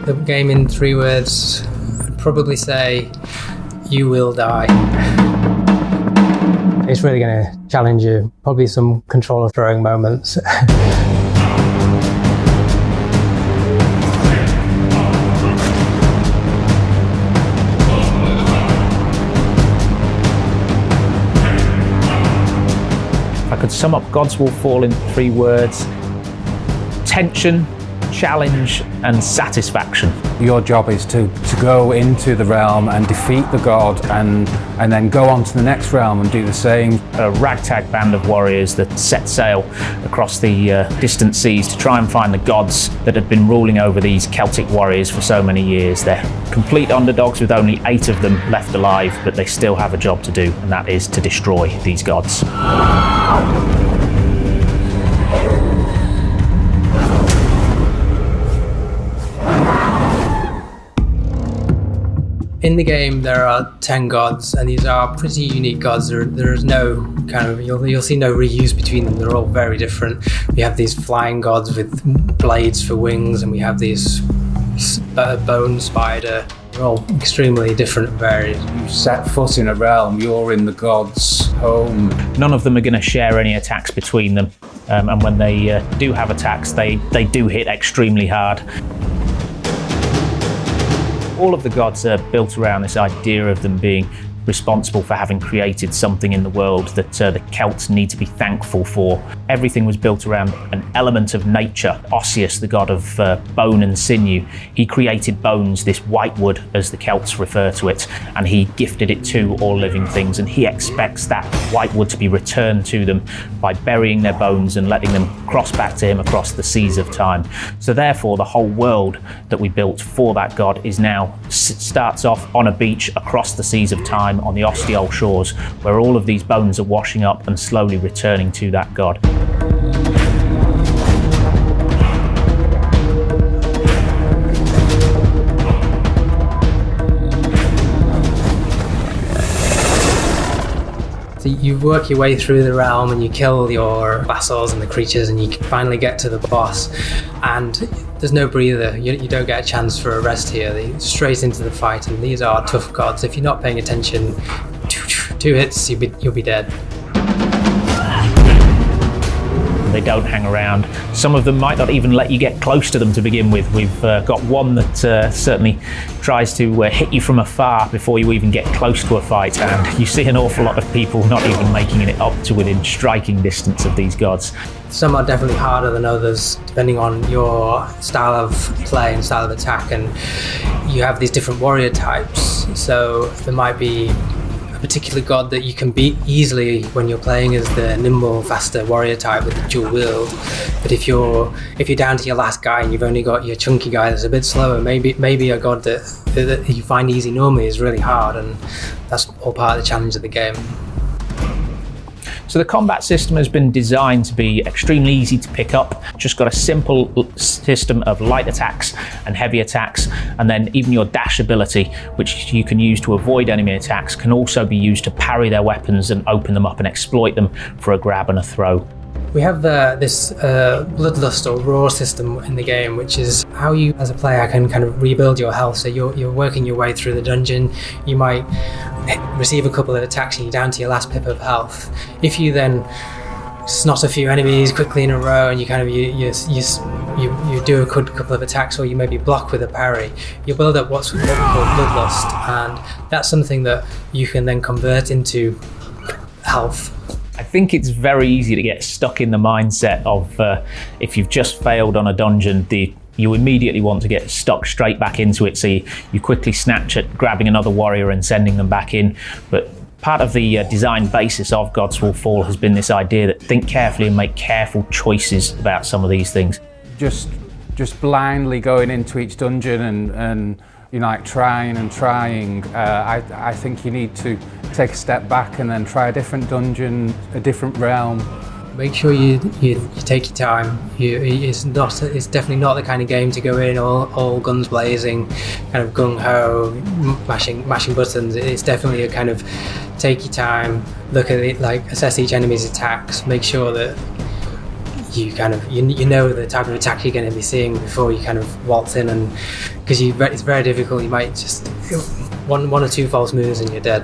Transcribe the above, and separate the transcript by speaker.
Speaker 1: The game in 3 words, I'd probably say, you will die. It's really going to challenge you. Probably some controller throwing moments.
Speaker 2: If I could sum up Gods Will Fall in 3 words: tension, challenge, and satisfaction.
Speaker 3: Your job is to go into the realm and defeat the god and then go on to the next realm and do the same.
Speaker 2: A ragtag band of warriors that set sail across the distant seas to try and find the gods that had been ruling over these Celtic warriors for so many years. They're complete underdogs with only 8 of them left alive, but they still have a job to do, and that is to destroy these gods.
Speaker 1: In the game, there are 10 gods, and these are pretty unique gods. There is no kind of, you'll see no reuse between them. They're all very different. We have these flying gods with blades for wings, and we have these bone spider. They're all extremely different and varied.
Speaker 3: You set foot in a realm, you're in the god's home.
Speaker 2: None of them are going to share any attacks between them, and when they do have attacks, they do hit extremely hard. All of the gods are built around this idea of them being responsible for having created something in the world that the Celts need to be thankful for. Everything was built around an element of nature. Osseous, the god of bone and sinew, he created bones, this white wood as the Celts refer to it, and he gifted it to all living things, and he expects that white wood to be returned to them by burying their bones and letting them cross back to him across the seas of time. So therefore the whole world that we built for that god is now starts off on a beach across the seas of time on the Ostiol shores, where all of these bones are washing up and slowly returning to that god.
Speaker 1: So you work your way through the realm and you kill your vassals and the creatures, and you finally get to the boss, and there's no breather. You don't get a chance for a rest here. They straight into the fight, and these are tough gods. If you're not paying attention, 2 hits, you'll be dead.
Speaker 2: They don't hang around. Some of them might not even let you get close to them to begin with. We've got one that certainly tries to hit you from afar before you even get close to a fight, and you see an awful lot of people not even making it up to within striking distance of these gods.
Speaker 1: Some are definitely harder than others, depending on your style of play and style of attack, and you have these different warrior types. So there might be particular god that you can beat easily when you're playing as the nimble, faster warrior type with the dual wield. But if you're down to your last guy and you've only got your chunky guy that's a bit slower, maybe a god that you find easy normally is really hard, and that's all part of the challenge of the game.
Speaker 2: So the combat system has been designed to be extremely easy to pick up. Just got a simple system of light attacks and heavy attacks, and then even your dash ability, which you can use to avoid enemy attacks, can also be used to parry their weapons and open them up and exploit them for a grab and a throw.
Speaker 1: We have this bloodlust or roar system in the game, which is how you as a player can kind of rebuild your health. So you're working your way through the dungeon. You might receive a couple of attacks and you're down to your last pip of health. If you then snot a few enemies quickly in a row and you kind of you do a good couple of attacks, or you maybe block with a parry, you build up what we call bloodlust, and that's something that you can then convert into health.
Speaker 2: I think it's very easy to get stuck in the mindset of if you've just failed on a dungeon, you immediately want to get stuck straight back into it, so you quickly snatch at grabbing another warrior and sending them back in. But part of the design basis of Gods Will Fall has been this idea that think carefully and make careful choices about some of these things.
Speaker 3: Just blindly going into each dungeon and trying. I think you need to take a step back and then try a different dungeon, a different realm.
Speaker 1: Make sure you take your time. It's definitely not the kind of game to go in all guns blazing, kind of gung ho, mashing buttons. It's definitely a kind of take your time, look at it, like assess each enemy's attacks, make sure that you kind of you know the type of attack you're going to be seeing before you kind of waltz in, and because it's very difficult, you might just one or two false moves and you're dead.